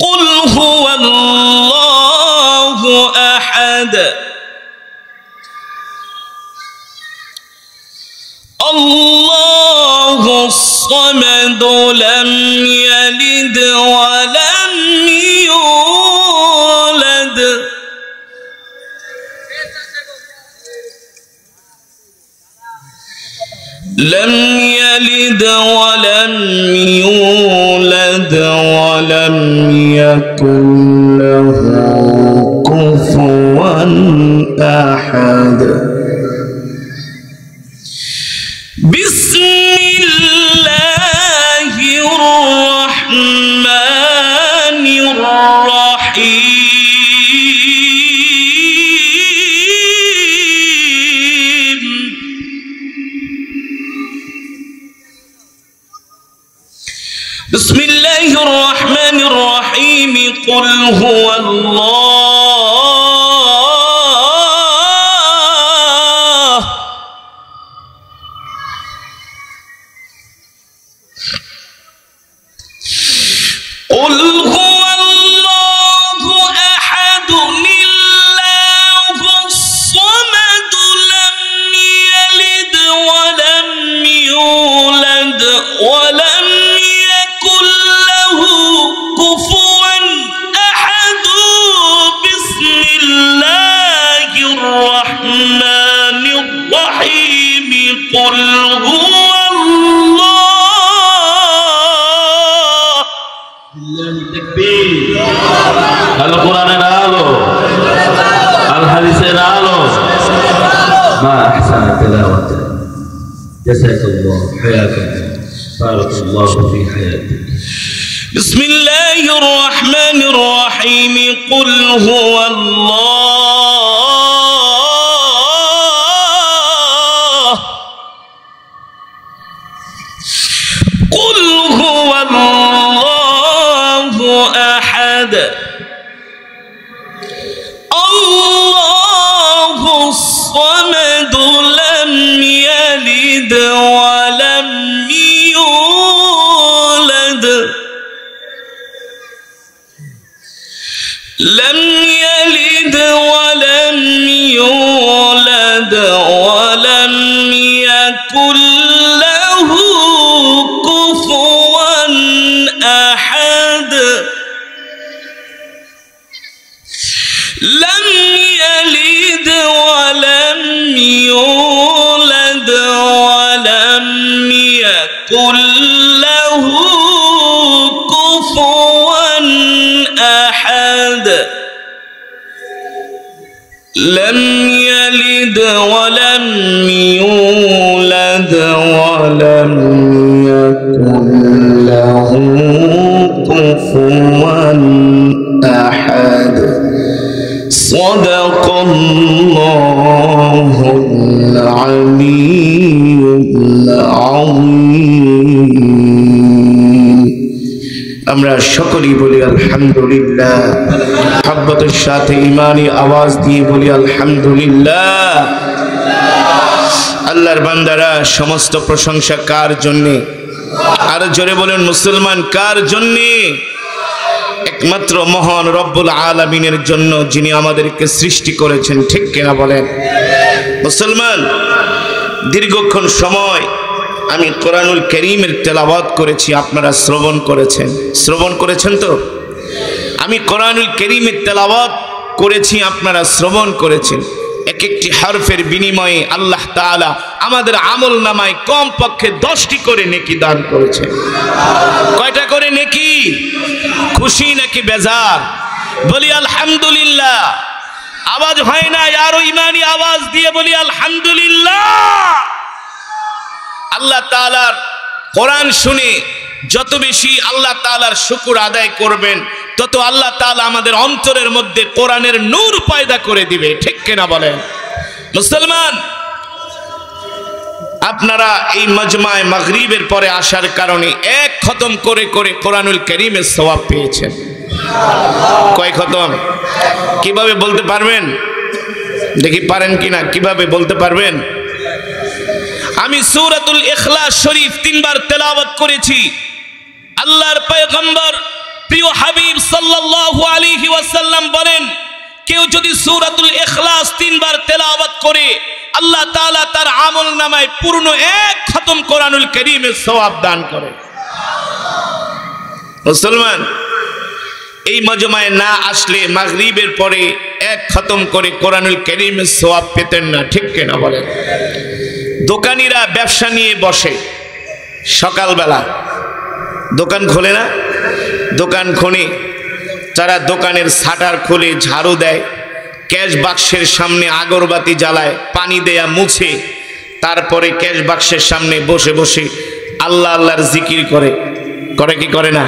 قل هو الله أحد الله الصمد لم يلد ولم يولد لم يلد ولم يولد ولم يكن له كفوا أحد. بسم বিসমিল্লাহির রহমানির রহিম কুল হুয়াল্লাহ কুল হুয়াল্লাহু আহাদ আল্লাহুস সামাদ লাম ইয়ালিদ ওয়া লাম ইউলাদ ওয়া লাম ইয়াকুল লাহু কুফুয়ান আহাদ বিসমিল্লাহির রহমানির রহিম কুল আল কোরআনের আলো আল হাদিসের আলো মা আহসানা তিলাওয়াত জাযাকাল্লাহু হায়াতাক বারাকাল্লাহু ফি হায়াতিক বিসমিল্লাহির রহমানির রহিম কুল হুয়াল্লাহ কুল হুয়াল্লাহু আহাদ আল্লাহুস সামাদ লাম ইয়ালিদ ওয়া লাম ইউলাদ لم يلد ولم يولد ولم يكن له كفوا أحد لم يلد ولم يولد ولم يكن له كفوا أحد لم يلد ولم يولد ولم يكن له كفوا أحد صدق الله العلي العظيم আমরা সকলেই বলি আলহামদুলিল্লাহ মহব্বতের সাথে ঈমানি আওয়াজ দিয়ে বলি আলহামদুলিল্লাহ আল্লাহর বান্দারা সমস্ত প্রশংসা কার জন্য আর জোরে বলেন মুসলমান কার জন্য একমাত্র মহান রব্বুল আলামিনের জন্য যিনি আমাদেরকে সৃষ্টি করেছেন ঠিক কিনা বলেন মুসলমান দীর্ঘক্ষণ সময় আমি কোরআনুল কারীমের তেলাওয়াত করেছি আপনারা শ্রবণ করেছেন তো আমি কোরআনুল কারীমের তেলাওয়াত করেছি আপনারা শ্রবণ করেছেন এক একটি হরফের বিনিময়ে আল্লাহ তাআলা আমাদের আমলনামায় কমপক্ষে 10টি করে নেকি দান করেছেন কয়টা করে নেকি খুশি নাকি বেজার বলি আলহামদুলিল্লাহ আওয়াজ হয় না আরো ঈমানি আওয়াজ দিয়ে বলি আলহামদুলিল্লাহ আল্লাহ তাআলার কোরআন শুনে যত বেশি আল্লাহ তাআলার শুকর আদায় করবেন তত আল্লাহ তাআলা আমাদের অন্তরের মধ্যে কোরআনের নূর পয়দা করে দিবে ঠিক কিনা বলেন মুসলমান আপনারা এই মজমায়ে মাগরিবের পরে আসার কারণে এক খতম করে করে কোরআনুল কারীমের সওয়াব পেয়েছেন কয় খতম কিভাবে বলতে পারবেন দেখি পারেন কিনা কিভাবে বলতে পারবেন আমি সূরাতুল ইখলাস শরীফ 3 বার তেলাওয়াত করেছি আল্লাহর পয়গম্বর প্রিয় হাবিব সাল্লাল্লাহু আলাইহি ওয়াসাল্লাম বলেন কেউ যদি সূরাতুল ইখলাস 3 বার তেলাওয়াত করে আল্লাহ তাআলা তার আমলনামায় পূর্ণ এক খতম কোরআনুল কারীমের সওয়াব দান করে মুসলমান এই মজমায় না আসলে মাগরিবের পরে এক খতম করে কোরআনুল কারীমের সওয়াব পেতেন না ঠিক কিনা বলেন দোকানীরা ব্যবসা নিয়ে বসে সকালবেলা দোকান খোলে না দোকান খুলে তারা দোকানের শাটার খুলে ঝাড়ু দেয় ক্যাশ বাক্সের সামনে আগরবাতি জ্বালায় পানি দেয়া মুছে তারপরে ক্যাশ বাক্সের সামনে বসে বসে আল্লাহ আল্লাহর জিকির করে করে কি করে না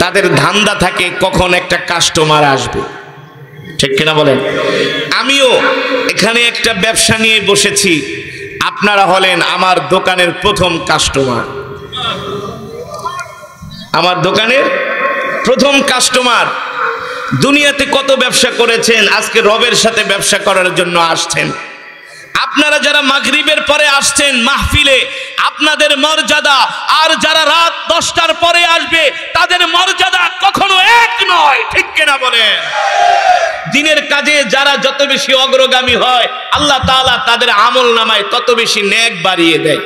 তাদের ধান্দা থাকে কখন একটা কাস্টমার আসবে ঠিক কিনা বলেন আমিও এখানে একটা ব্যবসা নিয়ে বসেছি আপনারা হলেন আমার দোকানের প্রথম কাস্টমার আমার দোকানের প্রথম কাস্টমার। দুনিয়াতে কত ব্যবসা করেছেন, আজকে রবের সাথে ব্যবসা করার জন্য আসছেন। আপনারা যারা মাগরিবের পরে আসছেন মাহফিলে, আপনাদের মর্যাদা আর যারা রাত 10টার পরে আসবে তাদের মর্যাদা কখনো এক নয়, ঠিক কিনা বলেন? দিনের কাজে যারা যত বেশি অগ্রগামী হয় আল্লাহ তাআলা তাদের আমল নামায় তত বেশি নেক বাড়িয়ে দেয়।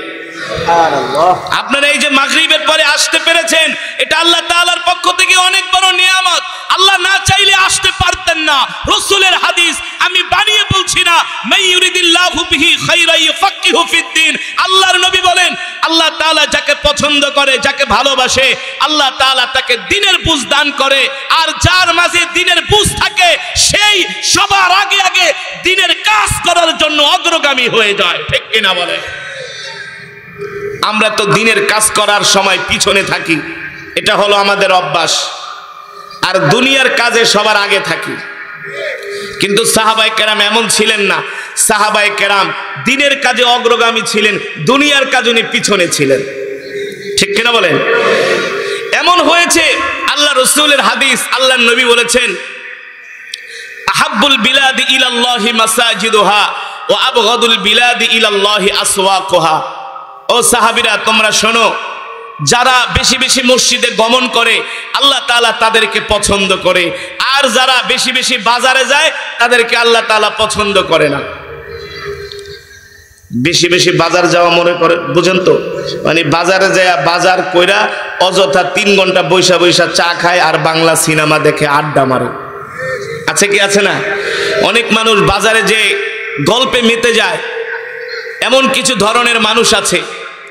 আপনারা এই যে মাগরিবের পরে আসতে পেরেছেন, এটা আল্লাহ তাআলার পক্ষ থেকে অনেক বড় নিয়ামত। আল্লাহ না চাইলে আসতে পারতেন না। রাসূলের হাদিস, আমি বানিয়ে বলছি না, মাইয়ুরিদিল্লাহু বিহি খায়রা ইউফাক্কিহু ফিদ্দিন। আল্লাহর নবী বলেন, আল্লাহ তাআলা যাকে পছন্দ করে, যাকে ভালোবাসে, আল্লাহ তাআলা তাকে দ্বীনের বুঝ দান করে। আর যার মাঝে দ্বীনের বুঝ থাকে সেই সবার আগে আগে দ্বীনের কাজ করার জন্য অগ্রগামী হয়ে যায়, ঠিক কিনা বলে? আমরা তো দ্বীনের কাজ করার সময় পিছনে থাকি, এটা হলো আমাদের অভ্যাস। আর দুনিয়ার কাজে সবার আগে থাকি। কিন্তু সাহাবায়ে কেরাম এমন ছিলেন না। সাহাবায়ে কেরাম দ্বীনের কাজে অগ্রগামী ছিলেন, দুনিয়ার কাজে উনি পিছনে ছিলেন, ঠিক কিনা বলেন? এমন হয়েছে, আল্লাহ রাসূলের হাদিস, আল্লাহর নবী বলেছেন, আহাব্বুল বিলাদি ইলাল্লাহি মাসাজিদুহা ওয়া আবগাদুল বিলাদি ইলাল্লাহি আসওয়াকুহা। ও সাহাবীরা, তোমরা শোনো, যারা বেশি বেশি মসজিদে গমন করে আল্লাহ তাআলা তাদেরকে পছন্দ করে, আর যারা বেশি বেশি বাজারে যায় তাদেরকে আল্লাহ তাআলা পছন্দ করে না। বেশি বেশি বাজার যাওয়া মনে করে, বুঝেন তো? মানে বাজারে যায়, বাজার কইরা অযথা 3 ঘন্টা বৈশা বৈশা চা খায় আর বাংলা সিনেমা দেখে আড্ডা মারে। আছে কি আছে না? অনেক মানুষ বাজারে যে গল্পে মেতে যায়, এমন কিছু ধরনের মানুষ আছে।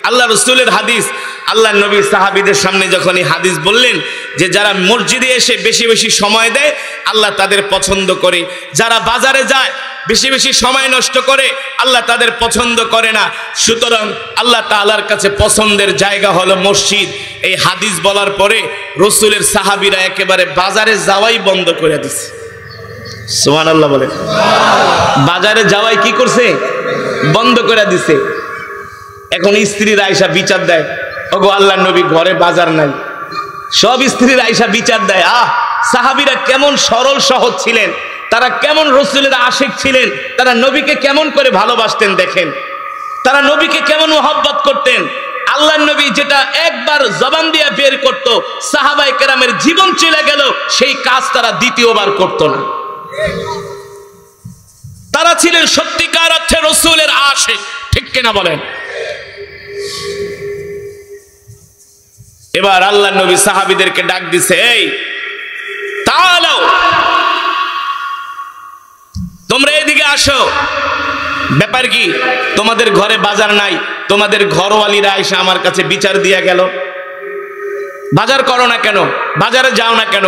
আল্লাহ রাসূলের হাদিস, আল্লাহ নবী সাহাবীদের সামনে যখন এই হাদিস বললেন যে যারা মসজিদে এসে বেশি বেশি সময় দেয় আল্লাহ তাদের পছন্দ করে, যারা বাজারে যায় বেশি বেশি সময় নষ্ট করে আল্লাহ তাদের পছন্দ করে না। সুতরাং আল্লাহ তাআলার কাছে পছন্দের জায়গা হলো মসজিদ। এই হাদিস বলার পরে রাসূলের সাহাবীরা একেবারে বাজারে যাওয়াই বন্ধ করে দিছে। সুবহানাল্লাহ বলে। বাজারে যাওয়াই কি করছে? বন্ধ করে দিছে। এখন স্ত্রীরা আইসা বিচার দেয়, ওগো আল্লাহর নবী ঘরে বাজার নাই। সব স্ত্রীরা আইসা বিচার দেয়। সাহাবীরা কেমন সরল সহজ ছিলেন, তারা কেমন রাসূলের আশিক ছিলেন, তারা নবীকে কেমন করে ভালোবাসতেন দেখেন, তারা নবীকে কেমন মহব্বত করতেন। আল্লাহর নবী যেটা একবার জবান দিয়ে বের করত, সাহাবায়ে কেরামের জীবন চলে গেল সেই কাজ তারা দ্বিতীয়বার করত না। তারা ছিলেন সত্যিকার অর্থে রাসূলের আশিক, ঠিক কিনা বলেন? এবার আল্লাহর নবী সাহাবীদেরকে ডাক দিছে, এই তাআলাও, তোমরা এদিকে আসো। ব্যাপার কি? তোমাদের ঘরে বাজার নাই, তোমাদের ঘরওয়ালিরা এসে আমার কাছে বিচার দিয়া গেল, বাজার করো না কেন, বাজারে যাও না কেন?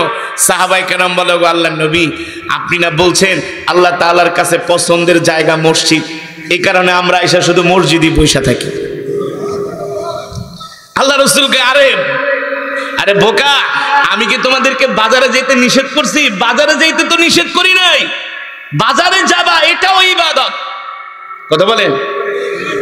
সাহাবায়ে কেরাম বলে, গো আল্লাহর নবী, আপনি না বলছেন আল্লাহ তাআলার কাছে পছন্দের জায়গা মসজিদ, এই কারণে আমরা এসে শুধু মসজিদই বসে থাকি। আল্লাহ রাসূলকে, আরে বোকা, আমি কি তোমাদেরকে বাজারে যেতে নিষেধ করছি? বাজারে যেতে তো নিষেধ করি নাই। বাজারে যাবা এটাও ইবাদত। কথা বলেন?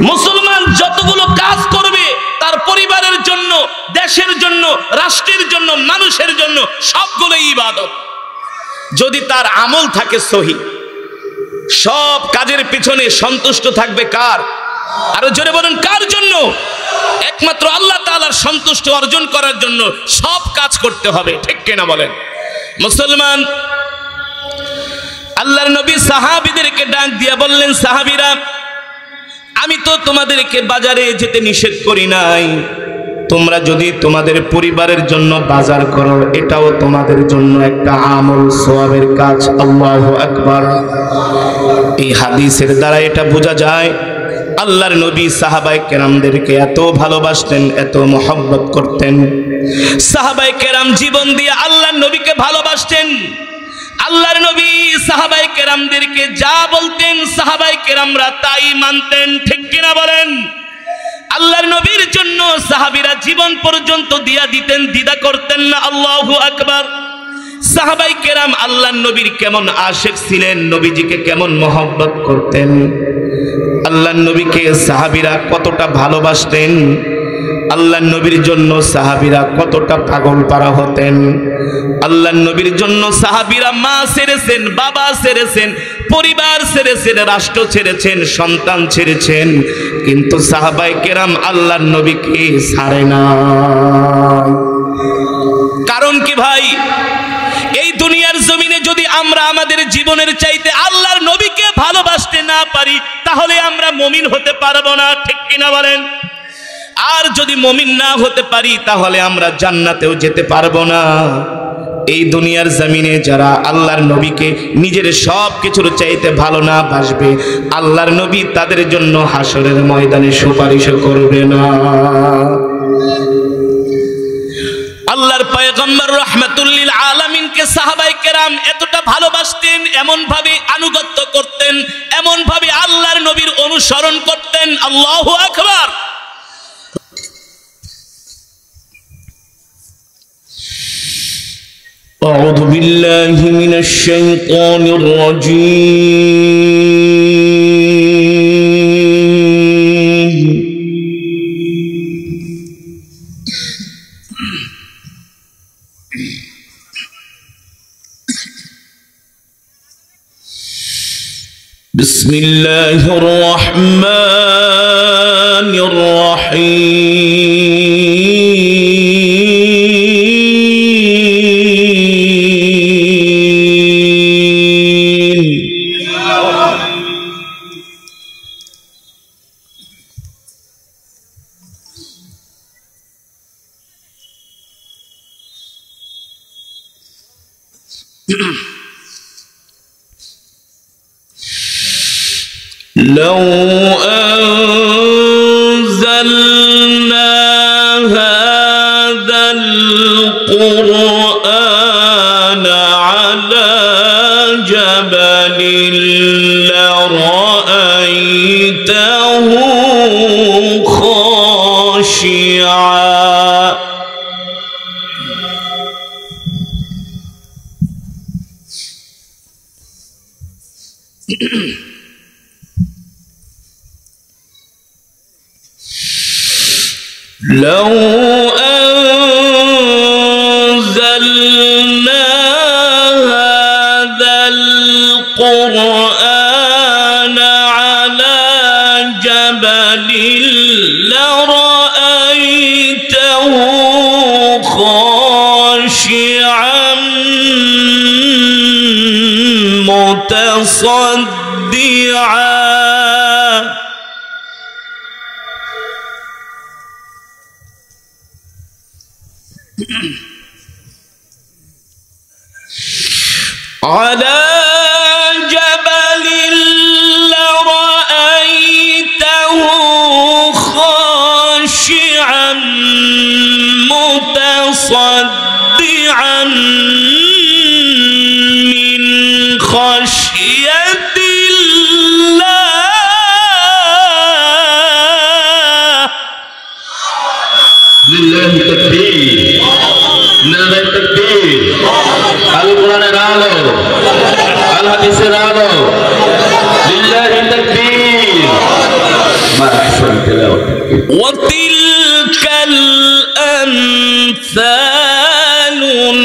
মুসলমান যতগুলো কাজ করবে তার পরিবারের জন্য, দেশের জন্য, রাষ্ট্রের জন্য, মানুষের জন্য সবগুলো ইবাদত। যদি তার আমল থাকে সহি, সব কাজের পিছনে সন্তুষ্ট থাকবে কার? আরো জোরে বলুন, কার জন্য? একমাত্র আল্লাহ তাআলার সন্তুষ্টি অর্জন করার জন্য সব কাজ করতে হবে, ঠিক কিনা বলেন? মুসলমান, আল্লাহর নবী সাহাবীদেরকে ডাক দিয়ে বললেন, সাহাবীরা, আমি তো তোমাদেরকে বাজারে যেতে নিষেধ করি নাই। তোমরা যদি তোমাদের পরিবারের জন্য বাজার করো, এটাও তোমাদের জন্য একটা আমল, সওয়াবের কাজ। আল্লাহু আকবার। এই হাদিসের দ্বারা এটা বোঝা যায় আল্লাহর নবী সাহাবায়ে কেরামদেরকে এত ভালোবাসতেন, এত মহব্বত করতেন। সাহাবায়ে কেরাম জীবন দিয়ে আল্লাহর নবীকে ভালোবাসতেন। আল্লাহর নবী সাহাবায়ে কেরামদেরকে যা বলতেন সাহাবায়ে কেরামরা তাই মানতেন, ঠিক কিনা বলেন? আল্লাহর নবীর জন্য সাহাবীরা জীবন পর্যন্ত দিয়া দিতেন, দ্বিধা করতেন না। আল্লাহু আকবার। সাহাবায়ে কেরাম আল্লাহর নবীর কেমন আশিক ছিলেন, নবীজিকে কেমন মহব্বত করতেন, আল্লাহর নবীকে সাহাবীরা কতটা ভালোবাসতেন। আল্লাহর নবীর জন্য সাহাবীরা কতটা পাগল পারা হতেন। আল্লাহর নবীর জন্য সাহাবীরা মা ছেড়েছেন, বাবা ছেড়েছেন, পরিবার ছেড়েছেন, রাষ্ট্র ছেড়েছেন, সন্তান ছেড়েছেন, কিন্তু সাহাবায়ে কেরাম আল্লাহর নবীকে ছাড়ে না। কারণ কি ভাই, এই দুনিয়ার জমিনে যদি আমরা আমাদের জীবনের চাইতে আল্লাহর নবীকে ভালোবাসতে না পারি, তাহলে আমরা মুমিন হতে পারবো না, ঠিক কিনা বলেন? আর যদি মুমিন না হতে পারি, তাহলে আমরা জান্নাতেও যেতে পারবো না। এই দুনিয়ার জমিনে যারা আল্লাহর নবীকে নিজের সব কিছুর চাইতে ভালো না বাসবে, আল্লাহর নবী তাদের জন্য হাসরের ময়দানে সুপারিশ করবে না। আল্লাহর পয়গম্বর রাহমাতুল লিল আলামিনকে সাহাবায়ে কেরাম এতটা ভালোবাসতেন, এমন ভাবে আনুগত্য করতেন, এমন ভাবে আল্লাহর নবীর অনুসরণ করতেন। আল্লাহু আকবার। আউযু বিল্লাহি মিনাশ শাইতানির রাজীম। বিসমিল্লাহির রহমানির রহিম। لو أنزلنا هذا القرآن على جبل لرأيته خاشعا لو أنزلنا هذا القرآن على جبل لرأيته خاشعا متصدعا على جبل لرأيته خاشعا متصدعا من خشية الله لله تكبير নারে তাকবীর আল কোরআনের আলো আল হাদিসের আলো লিল্লাহি তাকবীর মা আহসান তিলাওয়াত وتلك الأمثال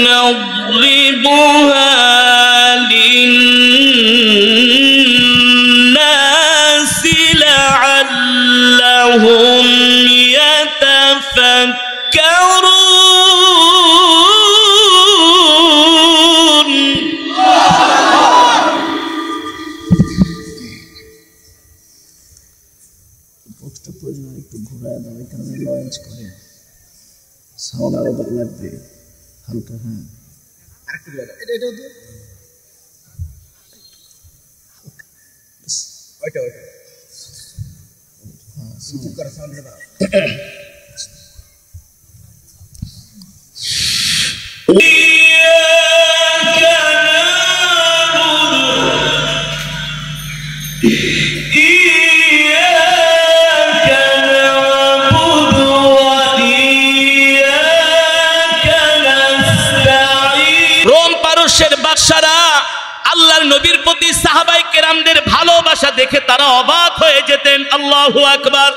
نضربها للناس لعلهم يتفكرون বক্সটা প্রয়োজন একটু ঘোরায় দাও, এখানে লঞ্চ করে সাউন্ড আরো লাগবে হালকা। হ্যাঁ আরেকটু এটা এটা তো ওইটা ওইটা হ্যাঁ সুযোগ করে সাউন্ড দাও। আল্লাহর নবীর প্রতি সাহাবায়ে কেরামদের ভালোবাসা দেখে তারা অবাক হয়ে যেতেন। আল্লাহু আকবার।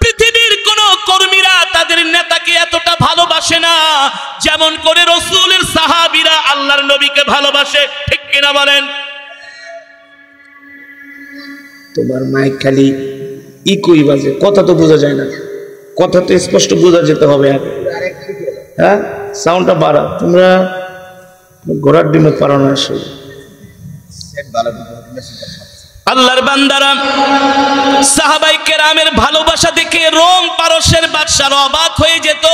পৃথিবীর কোন কর্মীরা তাদের নবীকে ভালোবাসে, ঠিক কিনা বলেন? তোমার মাইক খালি ইকুই বাজে, কথা তো বোঝা যায় না, কথা তো স্পষ্ট বোঝা যেতে হবে। হ্যাঁ, সাউন্ডটা বাড়া, তোমরা ঘোড়ার ডিমে পারো না আসলে। আল্লাহর বান্দারা, সাহাবায়ে কেরামের ভালোবাসা দেখে রোম পারস্যের বাদশারা অবাক হয়ে যেত।